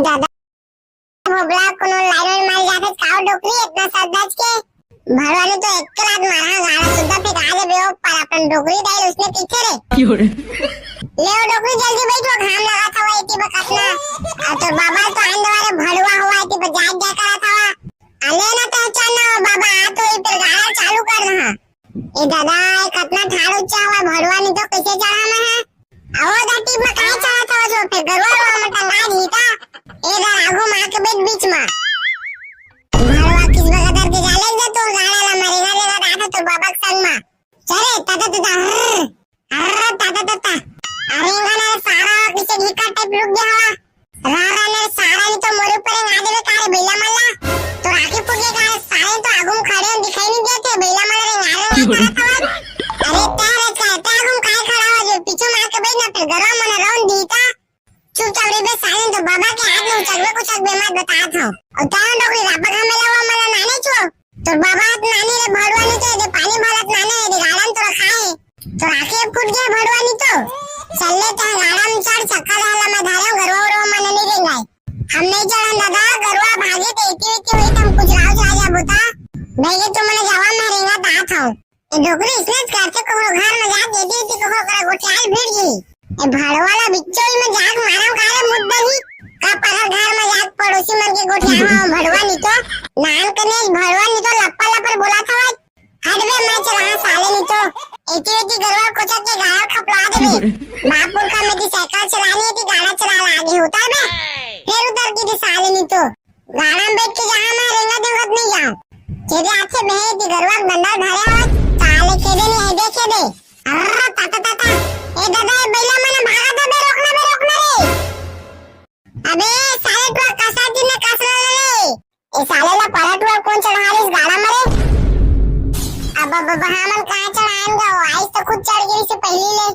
दादा भोबला कोनो लाइन मार जाते काव डोकरी इतना सरदाज के भरवाने तो एक रात मारा गाड़ा सुद्धा पे गाले बेओ पर अपन डोकरी डाल उसने पीछे रे ले डोकरी जल्दी बैठो घाम लगा था वो इतनी बकसना तो बाबा तो आंदवारे भड़वा हुआ इतनी बजाय जा करा था अले ना पहचानना बाबा आ तो इधर गाड़ा चालू कर रहा ए दादा कितना ठाड़ ऊंचा हुआ भड़वा नहीं तो कैसे चढ़ा में है आओ दाटी में काय चढ़ा था जो पे गरवा में टंगा जीता इधर आगो मां के बीच में भड़वा किस बगदर के जाले दे तो गाड़ा ला मरेगा लेगा दादा तो बाबा के संग में चले ताता अरे गाना सारा किसे घिका टाइप लुक गया हवा रारा ने सारा नहीं तो मोरे ऊपर ना देवे कारे बेला मल्ला तो राखी पुगे गाए सारे तो आगो में खड़े दिखाई नहीं देते बेला मल्ला रे नारे अरे तारे कहता हम काय खड़ा हो जो पीछे मार के बैठना फिर गरवा मन राउंड दीता चुपचाप रे बे साले तो बाबा के हाथ में उचलवे कुछ बेमात बता था और तारा डोकरी रापा का मेला हुआ मला नाने छो तो बाबा हाथ नानी रे भड़वानी तो दे पानी भरत नाने रे गाड़न तो खाए तो राखे फूट गया भड़वानी तो चलले तो गाड़ा में चढ़ चक्का डाला मैं धारे गरवा मन नहीं रेंगाई हम नहीं चढ़न दादा गरवा भागे तो इति हुई तुम कुछ राव जा बोता भाई तो मने जावा में रेंगा ता था ए डोकरी इसने करते को घर में जा दे दी को करा गोटियाल भीड़ गई ए भड़वाला बिच्चोई में जाग मारम काले मुद्दे ही का पर घर में जाग पड़ोसी मन के गोटिया भड़वा नहीं तो नान कने भड़वा नहीं तो लप्पा लपर बोला था हटवे मैं चला साले नहीं तो इति गरवा कोचा के गाड़ा खपला देबे बापुर का में की साइकिल चलानी थी गाड़ा चलाना आगे होता है फिर उधर की साले नहीं तो गाड़ा में बैठ के जहां मैं रेंगा देखत नहीं जाऊं तेरे हाथ से बहे थी गरवा डंडा धरे हो साले खेदे नहीं है देखे दे अरे ताता ए दादा बैला मने भागा दे रोकना रे अबे साले तो कसा दिन कसरा रे ए साले ला पलटवा कौन चढ़ा इस गाड़ा में रे अब हमन कहां चढ़ाएंगे आइस तो खुद चढ़ गई से पहले ले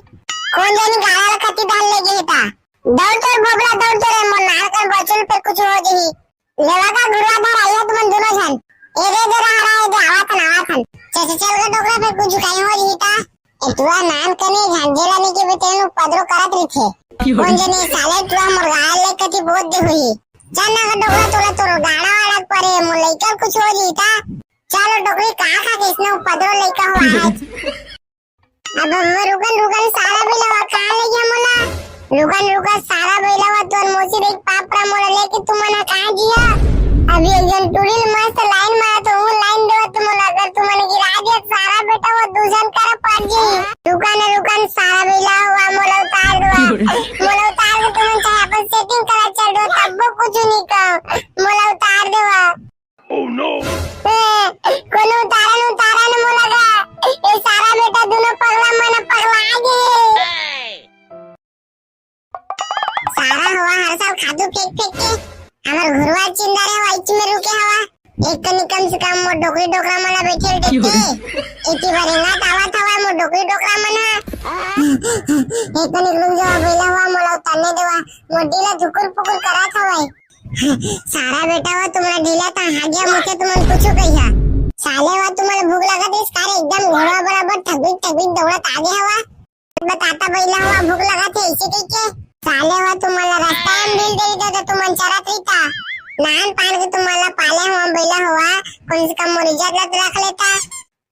कौन जानी गाड़ा ला खती डाल ले गई था दौड़ तो भोबला दौड़ तो रे मन नार कर बचल पे कुछ हो जही लेवा का गुरुआ धर आया तुम दोनों जन ए रे दे रहा है दे आवा थन चल के डोकरा पे कुछ काई हो रही था तुआ नाम कने झांजेला ने के बेतेनु पदरो करत रही थे कौन जने साले तुआ मुर्गा ले कति बहुत दे हुई जाना का डोकरा तोला तोरो गाड़ा वाला परे मु लेकर कुछ हो जीता चलो डोकरी कहां खा के इसने पदरो लेकर हुआ अब रुकन सारा बेला कहां ले गया मोला रुकन सारा बेला तो मोसी देख पापरा मोला लेके तुम ना कहां जिया अभी एकदम टुड़िल मस्त लाइन मारा तो वो लाइन दो तुम अगर तुमने गिरा दिया सारा बेटा वो दूसन कर पड़ जी रुकन सारा बेला हुआ मोला उतार के तुम चाहे अपन सेटिंग करा चल दो तब वो कुछ नहीं कहो मोला उतार दो ओह नो कोनो उतारा न मोला का ये सारा बेटा दोनों पगला गए सारा हुआ हर साल खादू फेंक के हमार घरवा चिंदारे वाइच में रुके हवा एक कम से कम मो डोकरी डोकरा मना बैठे देखते इति भरेगा तावा थावा मो डोकरी डोकरा मना एक लुक जो बेला हुआ मोला उतारने देवा मो ढीला धुकुर पुकुर करा था भाई सारा बेटा हुआ तुम्हारा ढीला था हागिया मुझे तुमन पूछो कहिया साले हुआ तुम्हारे भूख लगा थी सारे एकदम घोड़ा बराबर ठगबिक दौड़त आगे हवा बताता बेला हुआ भूख लगा थे इसे के साले हुआ तुम्हाला रास्ता में मिल गई तो तुम चरत रहीता नान पान के तुम्हाला पाले हुआ बैला हुआ कौन से कम मोरिजत लत रख लेता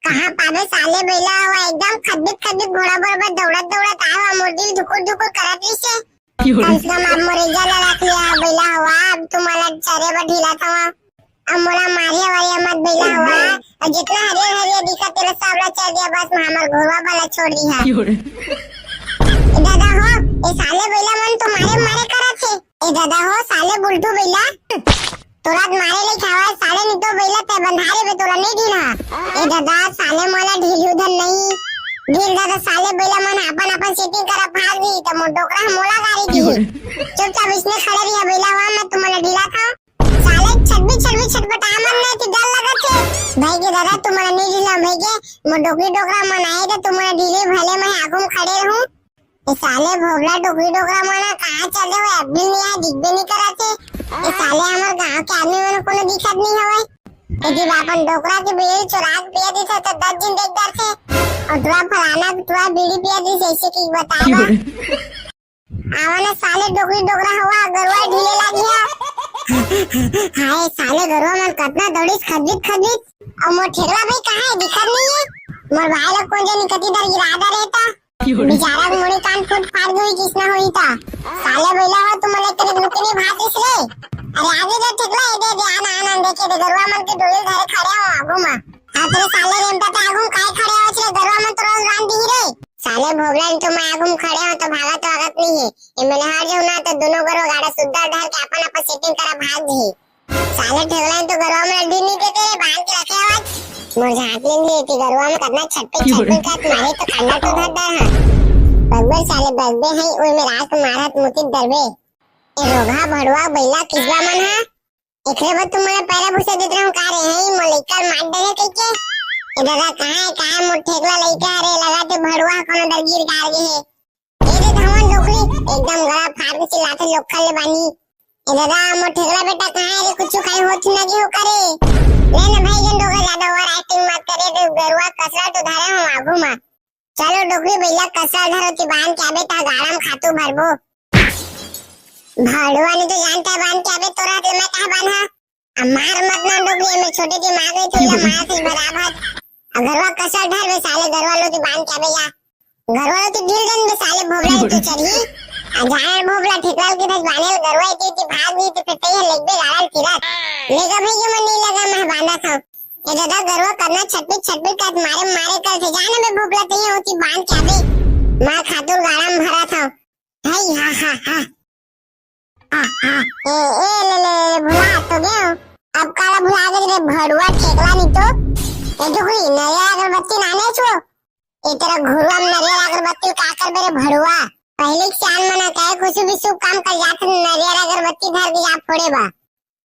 कहां पावे साले बैला हुआ एकदम खद्दित घोड़ा बराबर दौड़त आवा मोरदिल धुकुर करत रही से कम से कम अब मोरिजा ला रख लिया बैला हुआ अब तुम्हाला चरे पर ढीला था अब मोला मारिया मत बैला हुआ और जितना हरियर दिखा तेरा सावला चढ़ दिया बस हमार घोड़ा वाला छोड़ दिया दादा हो ए साले बैला मन तो मारे करा थे ए दादा हो साले बुलटू बैला तोरा मारे ले खावा साले नहीं तो बैला ते बंधारे पे तोरा नहीं ढीला ए दादा साले मोला ढील उधर नहीं ढील दादा साले बैला मन अपन सेटिंग करा भाग गई तो मो डोकरा मोला गाड़ी दी चुपचाप इसने खड़े रहिया बैला हुआ मैं तुम्हाला ढीला था साले छटपटा मन नहीं थी डर लगा थे भाई के दादा तुम्हाला नहीं ढीला भाई के मो डोकरी डोकरा मन आए तो तुम्हाला ढीले भले मैं आगू खड़े रहूं ये साले भोगला डोकरी डोकरा मना कहां चले हुए अब भी नहीं दिख भी नहीं कराते ये साले हमारे गांव के आदमी मन को दिखत नहीं हवे यदि अपन डोकरा के बीड़ी चुरा के पिया दी तो 10 दिन देख डर थे और तुआ फलाना तुआ बीड़ी पिया दी जैसे कि बतावा आवाना साले डोकरी डोकरा हुआ गरवा ढीले लगी है हाय साले गरवा मन कतना दौड़ीस खदबीत और मोर ठेकला भाई कहाँ है दिखत नहीं है। मोर भाई लोग कौन जानी कति दर गिरादा रहता बेचारा मुड़ी कान फुट फाड़ गई किसना हुई था। साले बैला हो तुम ले तेरे नुकनी भातीस रे। अरे आगे दे ठेकला दे आना आना देखे दे गरवा मन के डोले धरे खड़े हो आगू में। तेरे साले रेमता ते आगू काय खड़े हो छे गरवा मन तो रोज रान दी रे। साले भोगला तो मैं आगू खड़े हो तो भागा तो आगत नहीं है। ये मैंने हार जो ना तो दोनों गरो गाड़ा सुद्धा ढाल के अपन अपन सेटिंग करा भाग जी। साले ठेकला तो गरवा में ढील नहीं देते रे बांध के रखे आवाज। मोर झांक लेंगे थी गरवा में करना छटपट का मारे तो कांडा तो धर दर हां बगबर साले बगबे है ओए में रात मारत मुति दरबे ए रोगा भड़वा बैला किसबा मन हा एकरे बाद तुम મને पैरा भूसा देत रहूं का रे है मलिकर मार डरे कइके ए दादा कहां मोर ठेकला लइका रे लगाते भड़वा कोनो दरगीर गार गे है ए रे धवन लोकली एकदम गला फाड़ के चिल्लाते लोकल ले बानी ए दादा मोर ठेकला बेटा कहां रे कुछ खाई होत ना गे हो करे ले ना भाई जन डोगा ज्यादा ओवर एक्टिंग मत करे तो गरुआ कसरा तो धारे हम आगू में चलो डोगरी बैला कसरा धरो बांध के आबे ता गाड़म खातू भरबो भाड़वा ने तो जानता बांध के आबे तोरा ते मैं कहां बांधा मार मत ना डोगरी में छोटे की मार गई थी या मार से बराबर गरुआ कसरा धर वे साले गरुआ लो तो बांध के आबे या गरुआ लो तो ढील गन में साले भोबला तो चढ़ी जान भोबला ठेकलाल के धस बानेल गरुआ इतनी भाग गई तो फिर ये लगबे गाड़ल किरत लेगा भाई जो मन नहीं लगा मैं बांधा था ये दादा गरवा करना छटपट का मारे कर थे जाने में भोपला तई होती बांध के आबे मां खातुर गाड़म भरा था हाय हा ए ले भुला तो गयो अब काला भुला गए रे भड़वा ठेकला नहीं तो ए जो कोई नया अगरबत्ती नाने छो ए तेरा घुरवा में नरियल अगरबत्ती का कर बेरे भड़वा पहले चांद मना कहे कुछ भी शुभ काम कर जाते नरियल अगरबत्ती धर के जा फोड़े बा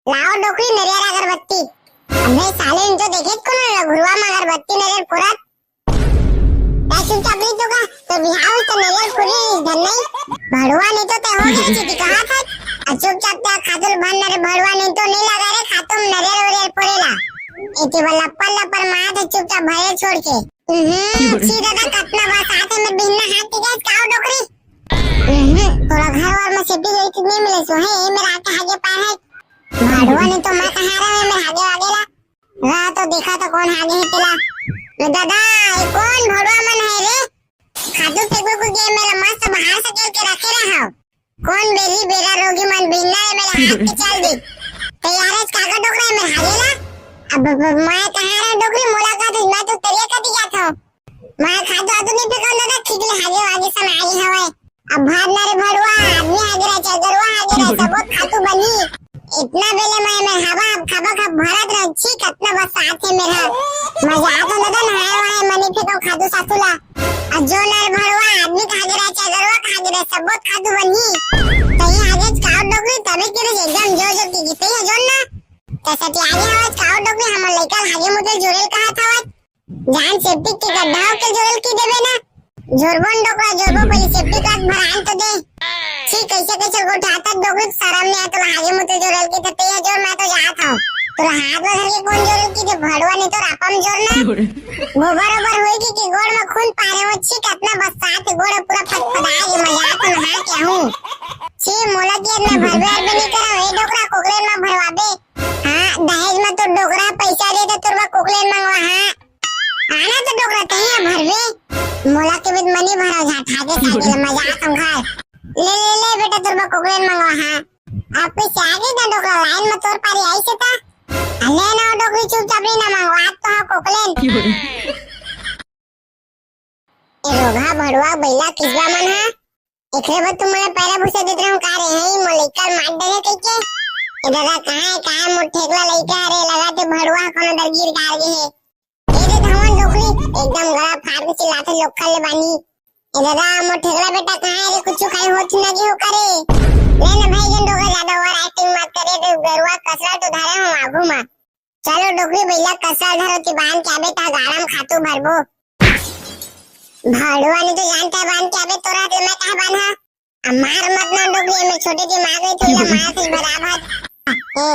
लाओ डोकरी नरियल अगरबत्ती हमने साले इन तो देखे कौन घुरवा में अगरबत्ती नरियल पुरत ऐसे चपली तो का तो बिहाव तो नरियल पुरी धन नहीं भड़वा नहीं तो ते हो गई थी कहा था चुपचाप त्या खातुल भन रे भड़वा नहीं तो नहीं लगा रे खातुम नरियल ओरियल पुरेला इति वाला पल्ला पर मार तो चुपचाप भरे छोड़ के सीधा का कतना बस आते में बिना हाथ के गैस काओ डोकरी थोड़ा घर और में सेफ्टी गई नहीं मिले सो है मेरा आके आगे पार है भाड़वा ने तो मैं कहा रहा मैं आगे आगेला रहा तो देखा तो कौन आगे है तेला दादा ये कौन भाड़वा मन है रे खादू फेंको को के मेरा मस्त बाहर से के रखे रहा कौन बेली बेरा रोगी मन बिना मेरे हाथ के चल दी तैयार है काका डोकरा में आगेला अब मैं कहा रहा डोकरी मुलाकात मैं तो तेरे कदी गया था मैं खादू आदमी पे कौन दादा खिगले आगे सन आई हवे अब भागना रे भड़वा आदमी आगे रहा चगरवा आगे रहा सब खातू बनी इतना बेले मैं हवा खबा खब भरत रही कितना बस साथ है मेरा मजा आता दादा नहाए वहां मनी फेंको खादू सासुला जो नर भड़वा आदमी खागे रहा चगरवा खागे रहा सब खादू बनी तई आगे काउ डोगरी तबे के एकदम जो की गीते है जोन ना तसती आगे आवाज काउ डोगरी हम लइका आगे मुदे जोरेल कहा था जान सेफ्टी के गड्ढा के जोरेल की देबे ना जोरबन डोकरा जोरबो पहले सेफ्टी का भरान तो दे ठीक कैसे उठाता डोगरी शर्म नहीं आता आगे मुझे जोरल की तो ये जोर मैं तो जात हूं तो हाथ में धर के कौन जोरल की जो भड़वा नहीं तो आपम जोरना वो बराबर होएगी कि गोड़ में खून पारे हो छी कितना बस साथ गोड़ पूरा फटफटाए ये मजाक में नहा के हूं छी मोला दिए मैं भरबे नहीं करा ए डोकरा कोकलेन में भरवाबे हां दहेज में तो डोकरा पैसा दे तो तुरवा कोकलेन मंगवा हां आना तो डोकरा कहीं भरबे मोला के बिद मनी भरा झा ठाके सागे मजाक हम घर ले बेटा तुरबा कोकलेन मंगवा हां आपके से आगे ना डोकरा लाइन में तोर पारी आई से था ले ना डोकरी चुपचाप नहीं ना मंगवा तो हां कोकलेन ए रोगा भड़वा बैला किसबा मन हा एकरे बाद तुम મને पैरा भूसा देत रहूं का रे है मलिकर मार डरे कइके ए दादा कहां मोर ठेकला लइका रे लगाते भड़वा कोनो दरगीर गार गे है ए रे धवन डोकरी एकदम गला फाड़ के चिल्लाते लोकल ले बानी ए दादा मोर ठेकला बेटा कहां रे कुछ खाई होत ना गे हो करे ले ना भाई जन डोगा ज्यादा ओवर एक्टिंग मत करे तो गरुआ कसरा तो धारे हम आगू में चलो डोकरी बैला कसरा धरो बांध के आबे ता गाड़म खातू भरबो भाड़वा ने तो जानता बांध के आबे तोरा ते मैं कहां बांधा मार मत ना डोकरी में छोटे की मार गई थी या मार से बराबर ए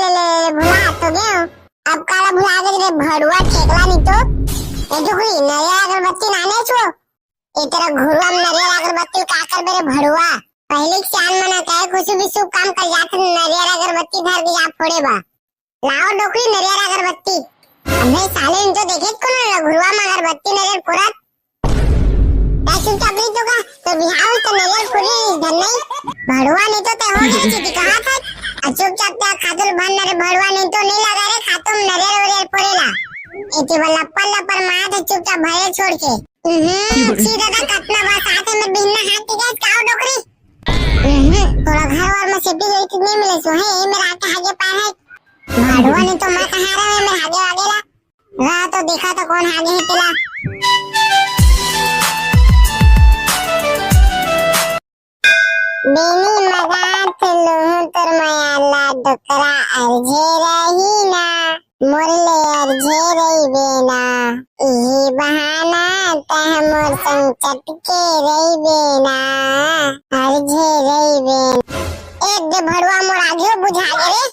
ले भुला तो गयो अब काला भुला गए रे भड़वा ठेकला नहीं तो ए डोकरी नया अगरबत्ती नाने छो ए तेरा घुरवा में नरियल अगरबत्ती का कर बेरे भड़वा पहले चाल मना कहे कुछ भी शुभ काम कर जात नरियर अगरबत्ती धर के जा फोड़े बा लाओ डोकरी नरियर अगरबत्ती अबे साले इन तो देखे कोनो घुरवा में अगरबत्ती नरियर फोड़त ऐसे चपली तो का तो बिहाव तो नरियर फोड़ी धन नहीं भड़वा नहीं तो ते हो गई थी कहां था चुपचाप त्या खातुल भंडारे भड़वा नहीं तो नहीं लगा रे खातुम नरियर वरियर फोड़ेला इति वाला पल्ला पर मार तो चुपचाप भरे छोड़ के सीधा का कतना बा साथ में बिन्ना हाथ के गैस काओ डोकरी थोड़ा घर और में सिटी गई कितने मिले सो है मेरा आके आगे पार है भड़वा नहीं तो मैं कहां रहा है मैं आगे आगेला रहा तो देखा तो कौन आगे है तेला बेनी मगात लोह तर मायाला डोकरा अर्झे रही ना मोरले अर्झे रही बेना यही बहाना तह मोर संग चटके रही बेना अर्झे रही बेना एक दे भड़वा मोर आगे बुझा गे रे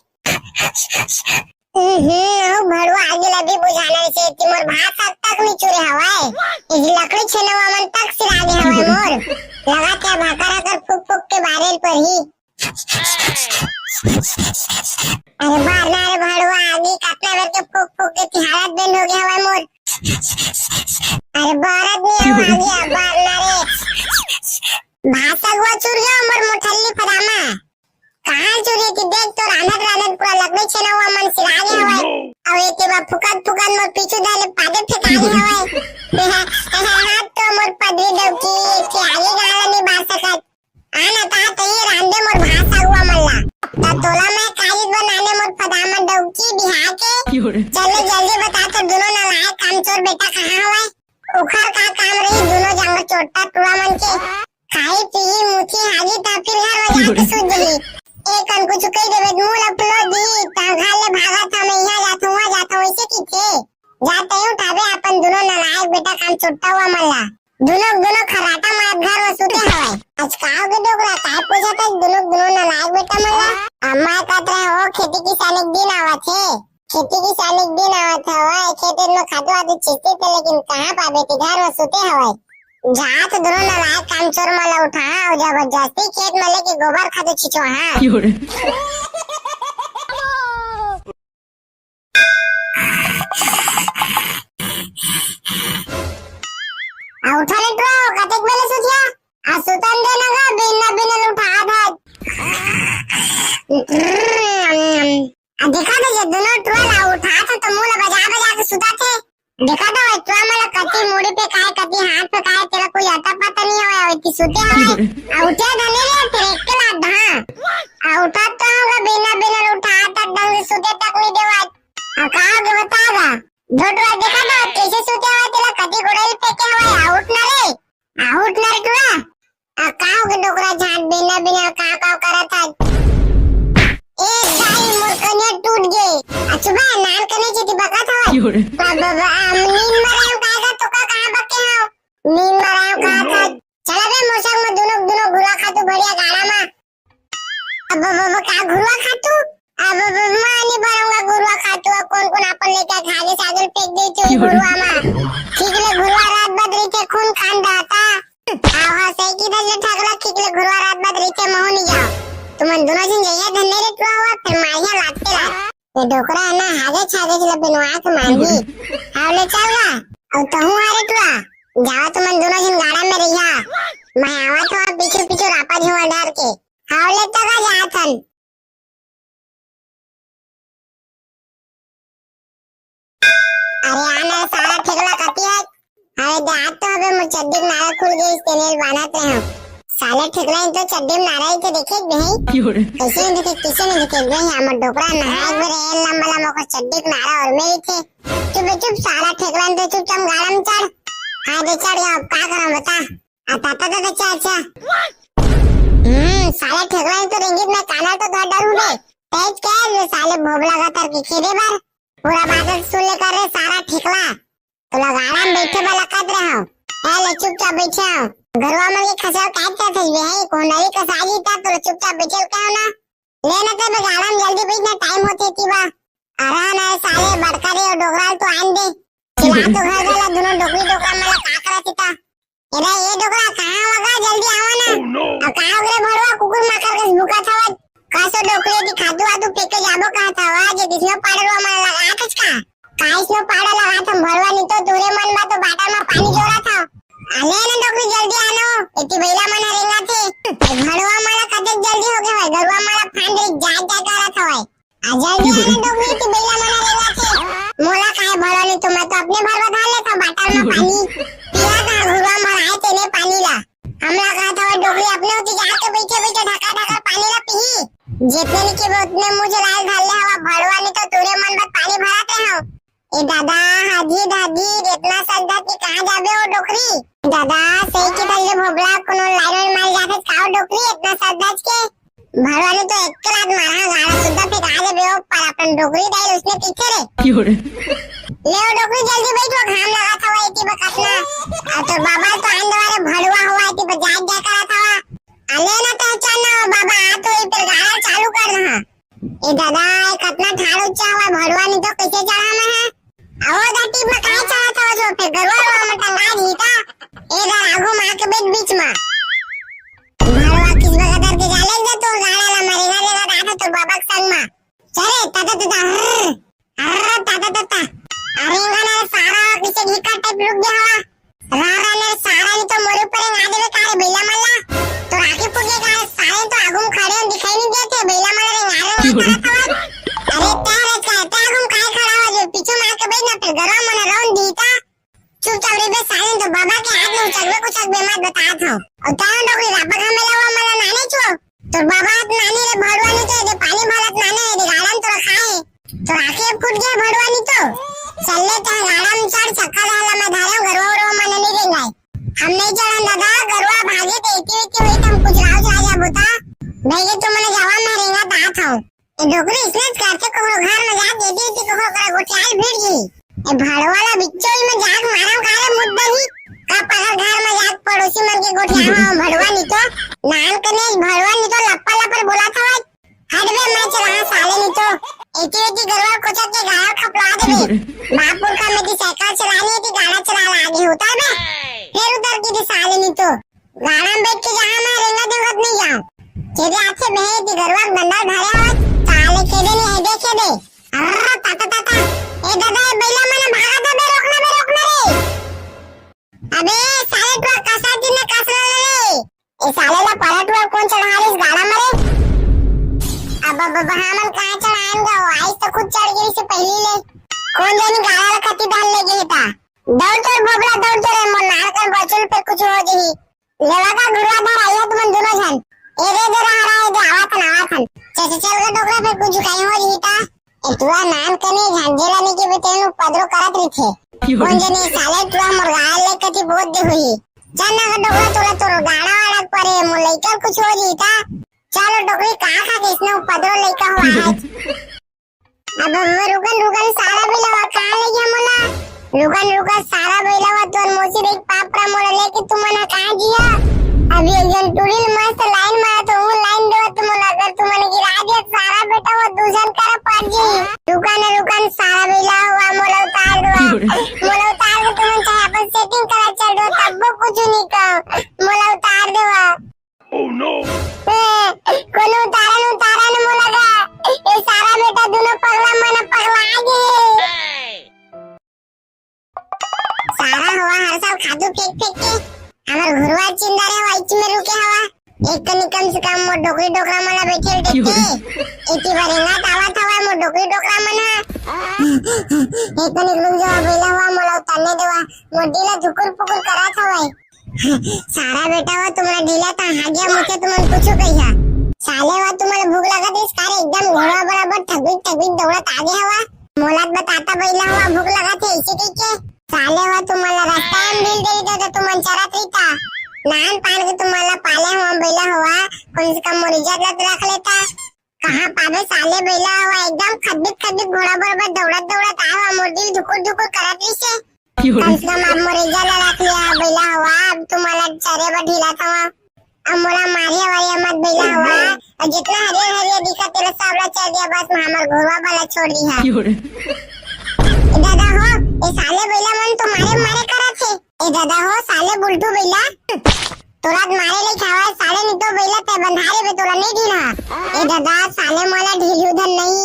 भड़वा आगे लभी बुझाना से ती मोर भात तक नहीं चुरे हवाए इस लकड़ी छेनवा मन तक सिर आगे हवाए मोर लगा क्या भाकरा कर फुक फुक के बारेल पर ही अरे बार ना रे भड़वा आगे काटना भर के फुक फुक के तिहारत बेन हो गया हवाए मोर अरे बारत नहीं हो आगे बार ना रे भाषा हुआ चुर गया मोर मोठल्ली फदामा कहां चुरी की देख तो रानत रानत पूरा लकड़ी छेना हुआ मन सिर आगे हवाए अब एक बार फुकत फुकत मोर पीछे डाले पादे फेंकाने हवाए हाथ तो मोर पदरी डबकी के आगे गाला नहीं बार सकत आना ता तो ये रांदे मोर भाषा हुआ मल्ला ता तोला मैं कालिद बनाने मोर फदामा डबकी बिहा के चले जल्दी बता तो दोनों नालायक कामचोर बेटा कहां हवाए उखर का काम रही दोनों जंग चोटा टुरा मन के खाई पी मुठी हागी ता फिर घर वाला के सूझ गई एक अन कुछ कई देवे मूल अपलो दी ताघाले भागा था मैं यहां जाता हूं ऐसे की थे जाते ही उठावे अपन दोनों नालायक बेटा काम छुट्टा हुआ मल्ला दोनों खराटा मार घर वसूते हवाए आज काओ के डोगरा काय पूछा था दोनों नालायक बेटा मल्ला अम्मा कहत रहे हो खेती किसान एक दिन आवत है खेती किसान एक दिन आवत हवाए खेत में खादो आदि चीजते थे लेकिन कहां पाबे थे घर वसूते हवाए जात दोनों नालायक कामचोर मला उठा और जबरदस्ती खेत में लेके गोबर खादो छिचो हां उठा ले तो कतेक बेले सुतिया आ सुतन दे नगा बिना उठा था आ देखा तो ये दोनों ट्रोला उठा तो मूल बजा के सुता थे देखा तो ट्रोला मला कति मुड़ी पे काय कति हाथ पे काय तेरा कोई अता पता नहीं होया इतनी सुते हवाए आ उठे धने रे ट्रैक के ला धा आ उठा तो होगा बिना उठा तक डंग सुते तक नहीं देवा आ कहां के बतागा डोडरा देखा ना कैसे सोते हुआ तेरा कदी गोड़ाई पे क्या हुआ आउट ना रे टुरा आ काओ के डोकरा झाट बिना का करा था एक गाय मुर्कने टूट गई अच्छा बा नान कने जेती बका था बाबा नींद मरायो कागा तो का कहां बके हो नींद मरायो कहा था चला बे मोशक में दोनों घुरा खातू बढ़िया गाड़ा में अब बाबा का घुरा खातू अब मानी भरूंगा गुरुआ खातू कौन अपन लेके खाने सागल फेंक दे चोई गुरुआ में ठीक ले गुरुआ रात भर रीते खून खान दाता आहा सही की दल ठगला ठीक ले गुरुआ रात भर रीते मोह नहीं जाओ तुमन दोनों जन जइया धन्ने रे टुआ हुआ फिर माइया लाते ला ये डोकरा ना हागे छागे चला बिनवा के मांगी आवले चलगा अब तहु आ रे टुआ जाओ तुमन दोनों जन गाड़ा में रहिया मैं आवा तो पीछे रापा झुआ डर के आवले तका जाथन अरे आना सारा ठेकला कती है अरे दात तो अबे मुझ चड्डी में नारा खुल गई तेनेल बनाते हैं साले ठेकला इन तो चड्डी में नारा ही तो देखे भाई कैसे नहीं देखे भाई हमर डोकरा नहाए बरे लंबा को चड्डी में नारा और मेरी थे चुप सारा ठेकला तो चुपचाप गाड़ा में चढ़ हां दे चढ़ गया अब का करूं बता आता अच्छा साले ठेकला तो रिंगित में काना तो डर हूं बे तेज क्या साले भोबला का तर के खेदे बार पूरा बादल सुन लेकर सारा ठिकला तो लगाड़ा में बैठे वाला कद रहा है ले चुपचाप बैठे हो घरवा में के खसाव काटता थे भाई कोंडली का साजी था तो चुपचाप बैठे क्या ना लेना तो गाड़ा में जल्दी बैठना टाइम होते थी बा अरे ना साले बड़का रे और डोगराल तो आन दे चिल्ला तो घर वाला दोनों डोकरी डोकरा मला का करत था एदा ये डोकरा कहां वगा जल्दी आवा ना अब कहां वगरे भरवा कुकुर माकर कस भूका थावा कासो डोकरे दी खादू आदू फेके जाबो का थावा जे दिसनो पाडवा मला लगा कच का काईस नो पाडा लगा थम भरवा नी तो दूरे मन मा तो बाटा में पानी जोरा था आले ना डोकरी जल्दी आनो एती बैला मना रेंगा थे भरवा मला कदे जल्दी हो गए गरवा मला फांड रे जा जा करा था आ जल्दी आने डोकरी एती बैला मना रेंगा थे मोला काहे भरवा नी तो मैं तो अपने भरवा धाले था बाटा में पानी पिया का घुरवा मराए तेने पानी ला हमला कहा था डोकरी अपने उती जाके बैठे बैठे ढका ढका पानी ला पी जितने ने के उतने मुझे लाल धाले हवा भरवा नी तो तूरे मन में पानी भराते हो ए दादा हाजी दादी इतना सद्दा की कहां जाबे ओ डोकरी दादा सही के तले भोबला कोनो लाइन मार जाते काओ डोकरी इतना सद्दा के भरवा ने तो एक रात मारा गाड़ा सुद्धा पे गाले बेओ पर अपन डोकरी डाल उसने पीछे रे क्यों रे ले ओ डोकरी जल्दी बैठो घाम लगा था वो इती बकसना आ तो बाबा तो अंदर भड़वा हुआ इती बजाय जा करा था अले ना तो चलना बाबा आ तो इधर गाड़ा चालू कर रहा ए दादा कितना ठाड़ ऊंचा हुआ भड़वा नहीं तो कैसे चढ़ा मैं है आओ दाटी में काय चढ़ा था जो फिर गरवा में टंगा जीता ए दादा आगो मां के बीच में भड़वा किस बगदर के जाले दे तो गाड़ा ला मरेगा लेगा दादा तो बाबा के संग में चले ताता ताता अरेंगा ना सारा किसे घिका टाइप रुक गया हवा रारा ने सारा नहीं तो मोरे ऊपर ना देवे कारे बेला मल्ला तो राखी पुगे का सारे तो आगुम खड़े हैं दिखाई नहीं देते बेला मल्ला रे नारे अरे तारे कहता आगुम काय खड़ा हो जो पीछे मार के बैठना फिर गरम मन राउंड दीता चुपचाप रे बे सारे तो बाबा के हाथ में उचक कुछ बेमत बता था और तान डोकरी रापा का मेला हुआ मला नाने छो तो बाबा नानी रे भड़वानी तो दे पानी भरत नाने रे गाड़न तो खाए तो राखी फूट गया भड़वानी तो चलले तो गाड़म चढ़ चक्का डाला मैं धारे गरवा रो मन नहीं रेंगाई हम नहीं चढ़न दादा गरवा भागे ते इति हुई तुम कुछ राजा बोता भैया तुम मने जवान में रेंगा ता था ए डोकरी इसने करते को घर में जा दे दी थी को करा गोटियाल भीड़ गई ए भड़वाला बिच्चोई में जाग मारम काले मुद्दही का पगर घर में जाग पड़ोसी मन के गोटिया भड़वानी तो नान कने भड़वानी तो लप्पा लपर बोला था हटबे मैं चला साले नहीं तो इति गरवा कोचा के गाड़ा खपला देबे बापुर का मेरी साइकिल चलानी थी गाड़ा चला आगे होता है फिर उधर की थी साले नहीं तो गाड़ा में बैठ के जहां मैं रेंगा देवत नहीं जाऊं तेरे हाथ से बहे थी गरवा डंडा धारे हुआ साले खेदे नहीं है देखे दे अर्र ताता ए दादा ए बैला मैंने भागा था बे रोकना रे अबे साले तो कसा दिन ने कसरा रे ए साले ला पलटवा कौन चढ़ा रही इस गाड़ा में रे अब हमन कहां चढ़ाएंगे आइस तो खुद चढ़ गई से पहले ले कौन जानी गाड़ा ला खती डाल ले गई था दौड़ तो भोबला दौड़ तो रे मन नार कर बचल पे कुछ हो जही लेवा का गुरवा धर आया तुम दोनों जन ए रे दे रहा है दे आवा थन चल के डोकरा पे कुछ काई हो जही था एतुआ नाम कने झांजेला ने के बेटेनु पदरो करत रही थे कौन जानी साले तुआ मोर गाड़ ले कती बहुत दे हुई जाना का डोकरा तोरा तोर गाड़ा वाला परे मो लइका कुछ हो जही था चलो डोकरी कहां खा के इसने पदरो लइका हुआ अब रुकन सारा बेला कहां ले गया मोला रुकन सारा बेला तोर मोसी एक पापरा मोला लेके तुम मना कहां जिया अभी एक जन टुरिल मस्त लाइन मारा तो वो लाइन दो तुम अगर तुम ने गिरा दिया सारा बेटा वो दूसर कर पड़ जी रुकन सारा बेला हुआ मोला उतार के तुम चाहे अपन सेटिंग करा चल दो तब कुछ नहीं कहो मोला उतार देवा ओह नो कोनो उतारन मोला का ए सारा बेटा दोनों पगला गए सारा हवा हर साल खादू फेंक के हमर घरवा चिंदा रे वाइच में रुके हवा एक कम से कम मो डोकरी डोकरा मना बैठे देखते इति भरेगा तावा थावा मो डोकरी डोकरा मना एक लुक जो बेला हुआ मोला उतारने देवा मो डीला झुकुर पुकुर करा थावा सारा बेटा हुआ तुम्हारा ढीला था हागिया मुझे तुमन पूछो कहिया साले हुआ तुम्हारे भूख लगा थी सारे एकदम घोड़ा बराबर ठगविक दौड़त आगे हवा मोलात बताता बैला हुआ भूख लगा थे इसी के साले हुआ तुम्हारा रास्ता में मिल गई तो तुमन चरत रही था नान पान के तुम्हारा पाले हुआ बैला हुआ कौन से कम मोरिजा रख लेता कहां पावे साले बैला हुआ एकदम खद्दित घोड़ा बराबर दौड़त आया मोर दिल धुकुर करत रही से कम से कम अब मोरिजा रख लिया बैला हुआ अब तुम्हारा चरे पर ढीला था अब मोला मारिया वारिया मत बैला हुआ और जितना हरिया दिखा तेरा सावला चल दिया बस हमार घोड़ा वाला छोड़ दिया दादा हो ये साले बैला मन तो मारे करा थे ए दादा हो साले बुलटू बैला तोरात मारे लई खावा साले नी तो बैला ते बंधारे बे तोला नहीं ढीला ए दादा साले मला ढील उधर नहीं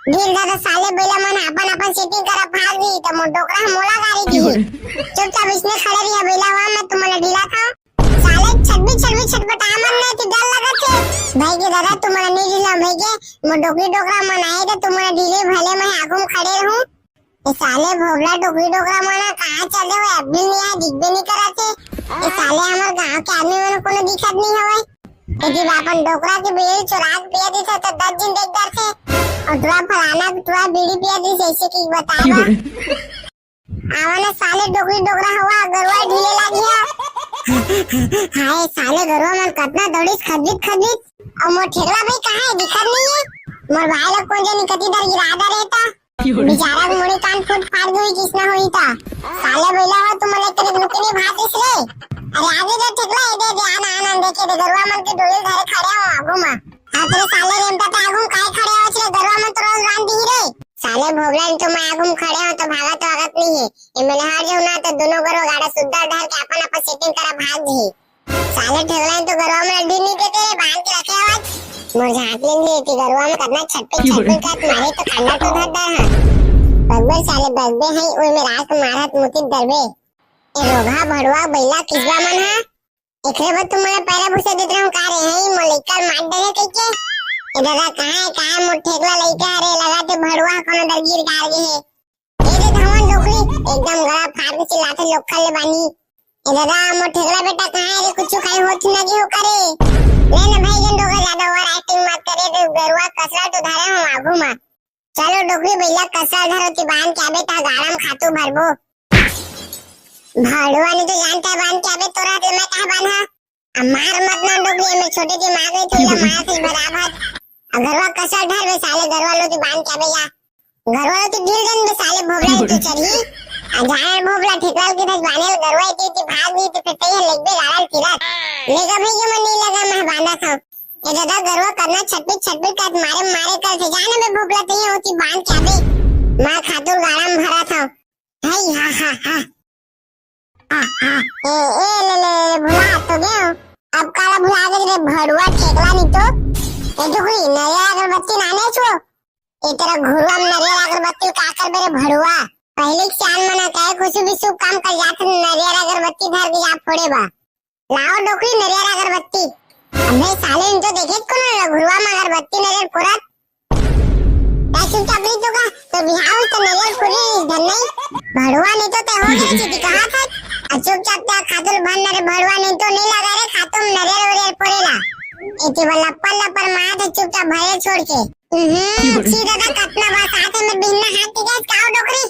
ढील दादा साले बैला मन अपन सेटिंग करा फाड़ दी त मो डोकरा मोला गाड़ी दी चुपचाप इसने खड़े रिया बैला वा मैं तुम्हाला ढीला था साले छटबी छटपटा मन नहीं थी डर लगा थे भाई के दादा तुम्हाला नहीं ढीला भाई के मो डोकरी डोकरा मन आए तो तुम्हाला ढीले भले मैं आगुम खड़े रहूं ये साले भोगला डोकरी डोकरा मना कहां चले हुए अब भी नहीं आ दिख भी नहीं कराते ये साले हमार गांव के आदमी मन कोनो दिखत नहीं हवे यदि बापन डोकरा के बीड़ी चुरा के पिया दी तो 10 दिन देख डर थे और तुरा फलाना तुरा बीड़ी पिया दी ऐसे की बताएगा आवाना साले डोकरी डोकरा हुआ गरवा ढीले लागी हाय साले गरवा मन कितना दौड़ीस खदीत और मोर ठेकला भाई कहां है दिखत नहीं है मोर भाई लोग कौन जानी कति दर गिरादा रहता बेचारा मुड़ी कान फुट फाड़ गई किसना हुई था साले बैला हो तुम મને करे नुकनी भात इसरे अरे आगे जो ठेकला दे दे आना आनंद देखे दे गरवा मन के डोले धरे खड़े हो आगू में हां तेरे साले रेमता तो आगू काय खड़े हो छे गरवा मन तो रोज रान दी रे साले भोगला तो मैं आगू खड़े हो तो भागा तो आगत नहीं है ये मैंने हार जो ना तो दोनों गरो गाड़ा सुद्धा ढाल के अपन सेटिंग करा भाग दी साले ठेकला तो गरवा में अड्डी नहीं देते बांध के रखे आवाज मोर झाट लेंगे कि गरवा में करना छटपट का मारे तो खंडा तो धर है बगबर साले बगबे हैं ओए में रात मारत मुतित दरबे ए रोगा भड़वा बैला किसबा मन है एकरे बाद तुम्हारे पैरा भूसे देत रहूं का रे है मोलिकर मार डरे कइके ए दादा कहां मोर ठेकला लइका रे लगाते भड़वा कोनो दरगिर गार गे है ए रे धवन डोकरी एकदम गला फाड़ के चिल्लाते लोकल ले बानी ए दादा मोर ठेकला बेटा कहां रे कुछ खाई होत न गे हो करे ले ना भाई जन डोगा ज्यादा ओवर एक्टिंग मत करे तो गरवा कसरा तो धारे हूं आगू में चलो डोकरी भैया कसरा धरो ती बांध के आबे ता गाड़म खातू भरबो भड़वा ने तो जानता है बांध के आबे तोरा ते मैं कहां बांधा मार मत ना डोकरी में छोटी सी मार गई थी मार से बराबर गरवा कसरा धर वे साले गरवा लो ती बांध के आबे या गरवा लो ती ढील जन बे साले भोगला तो चढ़ी जाए भोगला ठेकला के दस बानेल गरवा ती भाग गई तो फिर तई लेग बे गाड़ल तिरत लेगा भाई ये मन नहीं लगा मैं बांधा था ये दादा गरवा करना छटपट का मारे कर थे जाने में भोगला तई होती बांध के आबे मां खातुर गाड़म भरा था हाय हा ए ले भुला तो गए अब काला भुला गए रे भड़वा ठेकला नहीं तो ए जो कोई नरिया अगरबत्ती नाने छो ए तेरा घुरवा में नरिया अगरबत्ती का कर मेरे भड़वा पहले चांद मना कहे कुछ भी शुभ काम कर जात नरिया अगरबत्ती धर के जा फोड़े बा लाओ डोकरी नरिया अगरबत्ती अबे साले इन तो देखे कोनो घुरवा में अगरबत्ती नरिया पुरत ऐसे चपली तो का तो बिहाव तो नरिया पुरी धन नहीं भड़वा नहीं तो ते हो गई थी कहां था चुपचाप त्या खातुल भंडारे भड़वा नहीं तो नहीं लगा रे खातुम नरिया वरिया पड़ेला इति वाला पल्ला पर मार तो चुपचाप भरे छोड़ के सीधा का कतना बा साथ में बिन्ना हाथ के गैस काओ डोकरी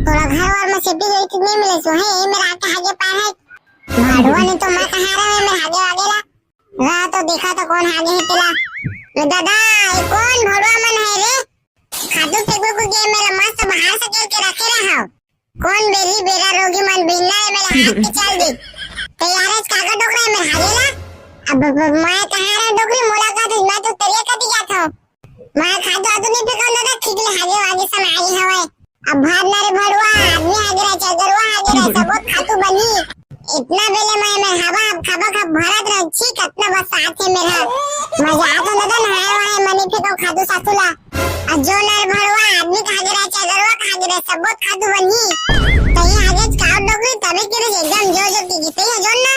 थोड़ा घर और में सिटी गई कितने मिले सो है मेरा आके आगे पार है भड़वा ने तो मैं कहां रहा मैं आगे आगेला रहा तो देखा तो कौन आगे है तेला दादा ये कौन भड़वा मन है रे खातू फेंकू को गेम में मस्त बाहर से के रखे रहा कौन बेली बेरा रोगी मन बिन्ना है मेरे हाथ के चल दे तैयार है काका डोकरा है मैं आगेला अब मैं कहां रहा डोकरी मुलाकात मैं तो तेरे का दिया था मैं खातू आदू नहीं फेंका दादा खिगले आगे आगे सन आगे हवे अब भागना रे भड़वा आदमी आगे रहा चल गरवा आगे रहा सब खातू बनी इतना बेले मैं हवा खबा खब भरत रह छी कितना बस साथ है मेरा मजा आता लगा नहाए वहां मनी फेंको खातू सासुला और जो नर भड़वा आदमी खागे रहा चल गरवा खागे रहा सब खातू बनी तो ये आगे स्काउट डोगरी तबे के एकदम जो की जीते है जोन ना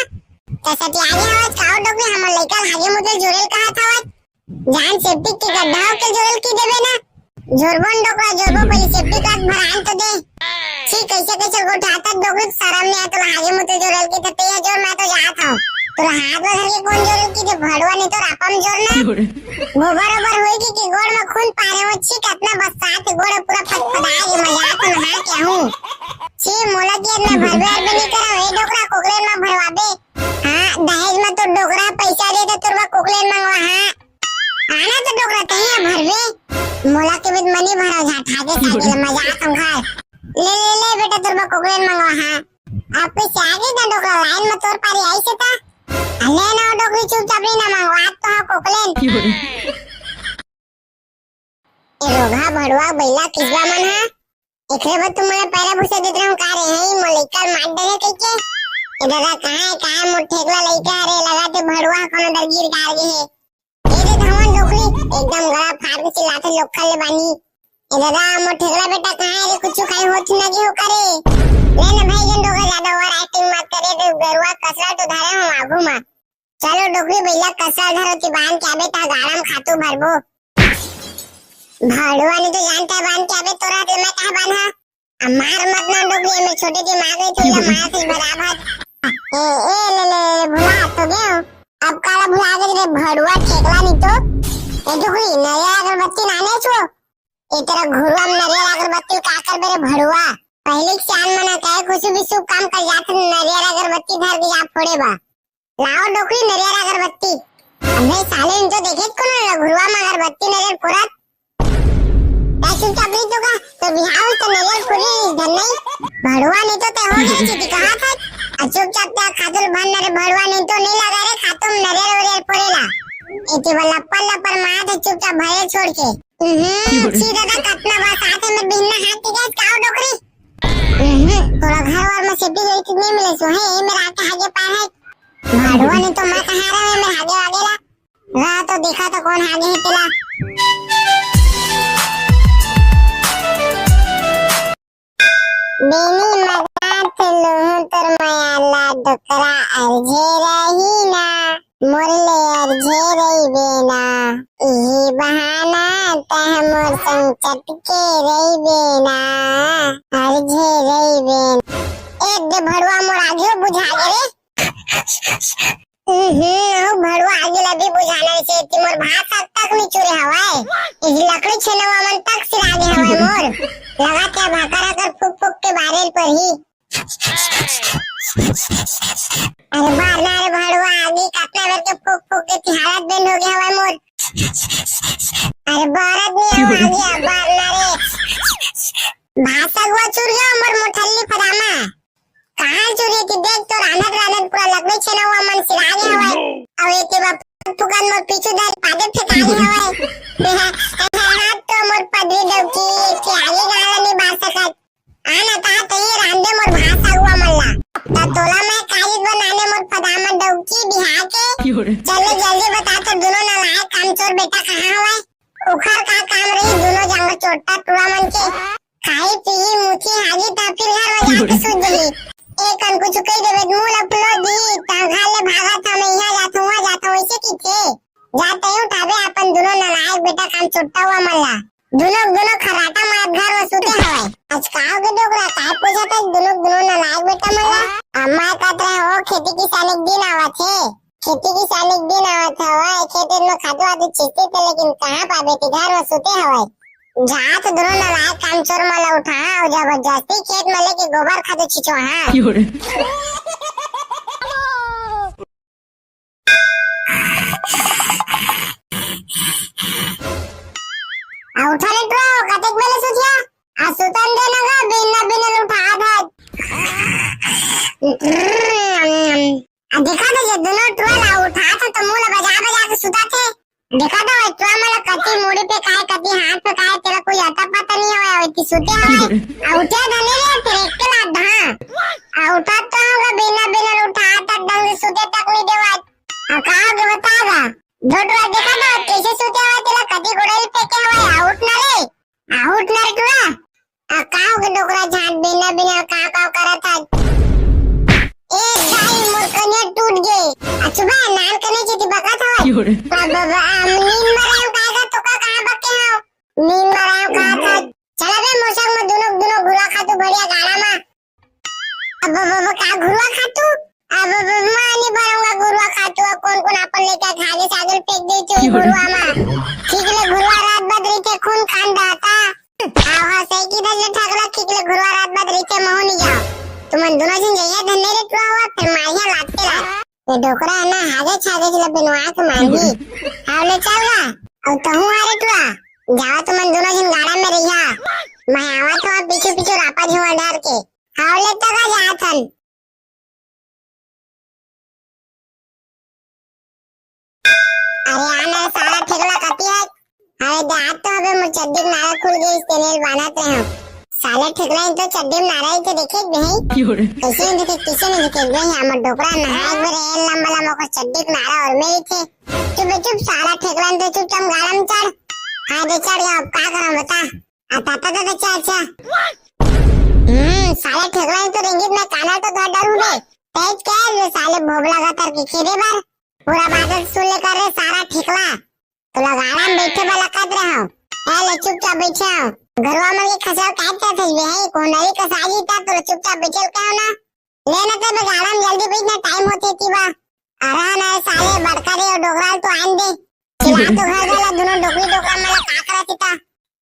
तसटी आगे हवा स्काउट डोगरी हमर लइका आगे मुझे जोरेल कहा था जान सेफ्टी के गड्ढा के जोरेल की देबे ना जोरबन डोकरा जोरबो पहले सेफ्टी का भरान तो दे ठीक कैसे उठाता डोगरी शर्म नहीं आता आगे मुझे जोरेल की तो तेज जोर मैं तो जात हूं तो हाथ में धर के कौन जोरेल की तो भड़वा नहीं तो रापम जोरना वो बराबर होई कि गोड़ में खून पारे हो छी कितना बस साथ गोड़ पूरा फटफटाए के मजाक में नहा के हूं छी मोला के मैं भरबे भी नहीं करा ए डोकरा कोकले में भरवाबे हां दहेज में तो डोकरा पैसा दे तो तुरवा कोकले मंगवा हां आना तो डोकरा तहिया भरबे मोला के बिद मनी भरा झा ठाके सागे मजाक हम खा ले बेटा तुरवा कोकले मंगवा हां आप पे आगे ना डोकरा लाइन में तोर पारी आई से ता ले ना डोकरी चुपचाप ना मंगवा तो हा कोकले ए रोगा भड़वा बैला किसबा मन है एकरे बाद तुम मला पहला पूछे देते रहूं का रे है मोलिका मार डरे कइके ए दादा कहां है मोर ठेकला लइका रे लगाते भड़वा कोनो दरगिर गार गे है ए रे धवन डोकरी एकदम गला फाड़ के चिल्लाते लोकल ले बानी ए दादा मोर ठेकला बेटा कहां है रे कुछ खाई होत न गे हो करे ले ना भाई जन डोगा ज्यादा ओवर एक्टिंग मत करे तो गरुआ कसरा तो धारे हम आगू मा चलो डोकरी भैया कसरा धरो ती बांध के आबे ता गाड़म खातू भरबो भाड़वा ने तो जानता है बांध के आबे तोरा ते मैं कहां बांधा मार मत ना डोकरी में छोटी सी मार गई थी मार थी बराबर ए ले भुला तो गए अब काला भुला के रे भड़वा ठेकला नहीं तो ए डोकरी नया अगरबत्ती नाने छो ए तेरा घुरुआ में नरियल अगरबत्ती का कर बेरे भड़वा पहले चांद मना कहे खुशी भी शुभ काम कर जात नरियल अगरबत्ती धर के जा फोड़े बा लाओ डोकरी नरियल अगरबत्ती अबे साले इन तो देखे कौन घुरुआ में अगरबत्ती नरियल फोड़त ऐसे चपड़ी तो का तो बिहाव तो नरियल फोड़ी धन नहीं भड़वा नहीं तो ते हो गई थी कहां था अचूक चपटा खातुल भन रे भड़वा नहीं तो नहीं लगा रे खातुम नरियल वरियल फोड़ेला इति वाला लप्पर मार चुपचाप भरे छोड़ के सीधा दा कतना बस आते में बिना हाथ के गैस काओ डोकरी थोड़ा घर और में सेफ्टी गई थी नहीं मिले सो है मेरा आके आगे पार है भड़वा नहीं तो मैं कहां रहा है मैं आगे आगेला रहा तो देखा तो कौन आगे है तेला बेनी मगात लोह तर मायाला डोकरा अर्झे रही ना मोरले अर्झे रही बेना यही बहाना तह मोर संग चटके रही बेना अर्झे रही बेना एक दे भड़वा मोर आगे बुझा गे रे भड़वा आगे लबी बुझाना से मोर भात तक नहीं चुरे हवाए इस लकड़ी छेनवा मन तक सिरा दे हवाए मोर लगा क्या भाकरा कर फुक फुक के बारेल पर ही अरे बार ना रे भड़वा आगे काटना भर के फुक फुक के तिहारत बेंड हो गया हवाए मोर अरे बारत नहीं हो आ गया बार ना रे भाषा हुआ चुर गया मोर मोठल्ली फदामा कहां चुरी थी देख तो रानत पूरा लकड़ी छेनवा मन सिरा गया हवाए अब एके बाप फुकन मोर पीछे धर पादे फेंका हवाए हाथ तो मोर पदरी डबकी के आगे गाला नहीं बार सकत आना ता तई रांदे मोर भाषा हुआ मल्ला ता तोला मैं कालिद बनाने मोर फदामा डबकी बिहा के चलो जल्दी बता तो दोनों नालायक कामचोर बेटा कहां हवाए उखर का काम रही दोनों जंग चोटा टुरा मन के खाई पी मुठी हागी ता फिर घर में जाके सो गई एक अन कुछ कई देवे मूल अपलो दी ता घाले भागा था मैं यहां जाता हूं ऐसे कीथे जाते हूं ताबे अपन दोनों नालायक बेटा काम चोटा हुआ मल्ला दोनों खराटा मार घर में सुते हवाए आज काओ के डोगरा काय पूछा था दोनों नालायक बेटा मल्ला अम्मा कहत रहे हो खेती किसानी दिन आवत है खेती किसानी दिन आवत हवाए खेत में खादो आदि चीते थे लेकिन कहां पाबे ती घर में सुते हवाए जात दोनों नालायक काम चोर मला उठा और जबरदस्ती खेत में लेके गोबर खादो छिचो हां उठा रे तो कतेक बेले सुतिया आ सुतन दे ना बिना उठा था आ देखा तो ये दोनों टोला उठा था तो मूल बजा के सुता थे देखा तो इतना मला कति मुड़ी पे काय कति हाथ पे काय तेरा कोई अता पता नहीं होया इतनी सुते हवाए आ उठा धने रे तेरे के लाद हां आ उठा तो होगा बिना उठा तक ढंग से सुते तक नहीं देवा आ कहां के बतागा झोटवा देखा ना कैसे सुते हवाए तेरा कति गोड़ेल पे के हवाए आउट ना रे टुआ आ काओ के डोकरा झाट बिना का करा था एक गाय मोर कन्या टूट गई अच्छा नान कने जीती बका था बाबा नींद मरायो कागा तो का कहां बके हो नींद मरायो कहा था चला बे मोसक में दोनों घुरा खातू बढ़िया गाड़ा में अब बाबा का घुरा खातू अब मानी बरंगा घुरा खातू कौन अपन लेके खागे सागल फेंक दे थी घुरा में खिगले घुरा रात बदरी के खून खान दाता आहा सही की दल ठगला खिगले घुरा रात बदरी के मोह नहीं जाओ तुम दोनों जन जइया धन्ने रे टुआ हुआ फिर मारिया लाते ला ये डोकरा है ना हागे छागे चला बिनवा के मांगी आवले चलगा और तहु आरे टुआ जाओ तुम दोनों जन गाड़ा में रहिया मैं आवा तो पीछे रापा झुआ डर के आवले तक जाथन अरे आना सारा ठेकला कती है अरे दांत तो अबे मुचद्दिक नाला खुल गई इस तेनेल बनाते हैं साले ठेकला तो चड्डी में नाराई तो देखे नहीं कैसे नहीं देखे किसे नहीं देखे नहीं हमर डोकरा नहाए बरे लंबा लंबा को चड्डी में नारा और मेरी थे चुप साला ठेकला तो चुपचाप गाड़ा में चढ़ हाँ दे चढ़ गया अब क्या करूं बता आता तो अच्छा साले ठेकला तो रंगीत में काना तो थोड़ा डरू रे तेज क्या साले भोग लगा तर की खेदे बार पूरा बादल सुन लेकर रे सारा ठेकला तो लगाड़ा में बैठे वाला कद रहा ले चुपचाप बैठे हो घरवा में के खसाव काटता थे भाई कोनरी का साजी था तो चुपचाप बैठे का ना लेना तो गाड़ा में जल्दी बैठना टाइम होते थी बा आराम है साले बड़का रे और डोगराल तो आन दे चिल्ला तो घर वाला दोनों डोकरी डोकरा में का करत था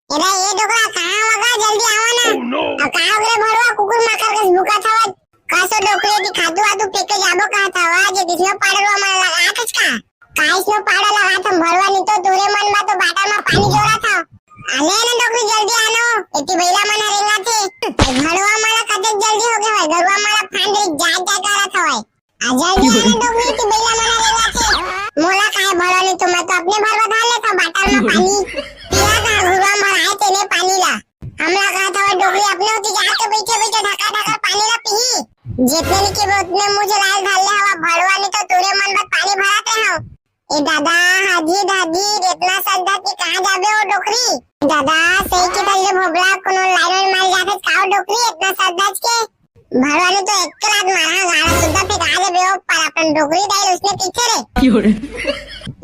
एदा ये डोकरा कहां होगा जल्दी आओ ना अब कहां रे भरवा कुकुर माकर के भूखा था कासो डोकरी दी खादू आदू फेंके जाबो कहा था जे दिसनो पाड़वा में लगा कच का काइस नो पाड़ा लगा था भरवा नहीं तो दूरे मन में तो बाटा में पानी जोरा था आले ना डोकरी जल्दी आनो इति बैला मना रेंगा थे भरवा माला कदे जल्दी हो गया गरवा माला फांड रे जा करा था आ जल्दी आने डोकरी इति बैला मना रेंगा थे मोला काहे भरवा नहीं तो मैं तो अपने भरवा डाल ले था बाटा में पानी पिया था गरवा माला आए तेने पानी ला हमला कहा था डोकरी अपने होती जाके बैठे बैठे ढका पानी ला पी जितने ने के उतने मुझे लाल डाल ले हवा भरवा नहीं तो तोरे मन में पानी भराते हो ए दादा हाजी दादी इतना सद्दा की कहां जाबे ओ डोकरी दादा सही के तले भोबला कोनो लाइन मार जाके काओ डोकरी इतना सद्दा के भरवा ने तो एक रात मारा गाड़ा सुद्धा फेंका दे बे पर अपन डोकरी डाल उसने पीछे रे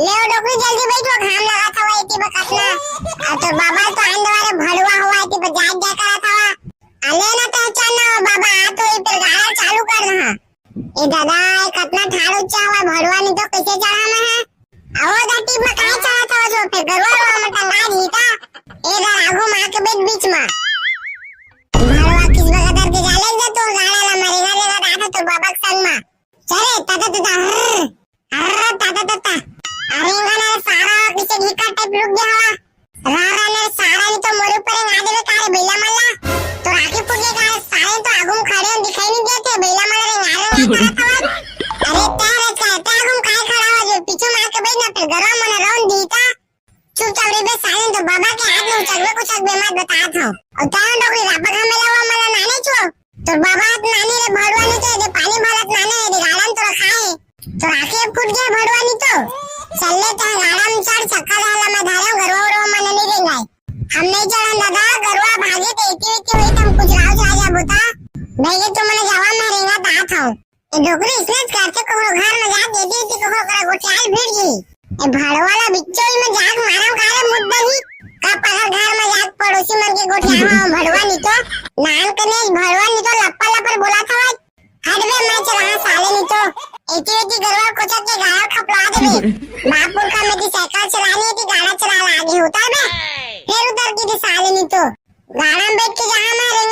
ले ओ डोकरी जल्दी बैठो घाम लगा था वो इति बकसना आ तो बाबा तो आंद वाले भरवा हुआ इति बजा जा करा था अले ना तो चलो बाबा आ तो इधर गाड़ा चालू कर रहा ए दादा कितना ठाड़ ऊंचा हुआ भरवा नहीं तो कैसे चढ़ा में है आओ दाटी में काय चढ़ा था जो पे गरवा में टंगा जीता ए दा आगो मां के बीच में भरवा किस बगदर के जाले जा तो गाड़ा ला मरेगा रे दादा तो बाबा संग में चले ता हर ता अरे गाना सारा किसे ढीका टाइप रुक गया हवा रारा ने सारा नहीं तो मोरे ऊपर ना देवे कारे बेला मल्ला तो राखी पुगे का सारे तो आगुम खड़े दिखाई नहीं देते बेला मल्ला रे नारे अरे तारे हम काय खड़ा हो जो पीछे मार के बैठना फिर गरवा मन राउंड दीता चुपचाप रे बे साले तो बाबा के हाथ में चलवे कुछ बे मत बता था और तान डोकरी रापा का मेला हुआ मला नाने छो तो बाबा हाथ नानी रे भड़वा नहीं तो दे पानी भरत नाने रे गाड़न तो रखाए तो राखे फूट गया भड़वा नहीं तो चलले तो गाड़ा में चढ़ चक्का डाला मैं धारा गरवा रो मन नहीं रे गए हम नहीं चढ़न दादा गरवा भागे तो इति हुई तुम कुछ राजा बुता भाई तो मने जवान मारेगा ता था ए डोकरी इसने करते को घर में जा दे दी को करा गोटियाल भीड़ गई ए भाड़वाला बिच्चोई में जाग मारम काले मुद्दा ही का पगर घर में जाग पड़ोसी मन के गोटिया भड़वा नहीं तो नाम कने भड़वा नहीं तो लप्पा लपर बोला था हटवे मैं चला साले नहीं तो इति गरवा कोचक के गाड़ा खपला देबे बापुर का मेरी साइकिल चलानी थी गाड़ा चला आगे होता बे फिर उधर की साले नहीं तो गाड़ा में बैठ के जहां मारेंगे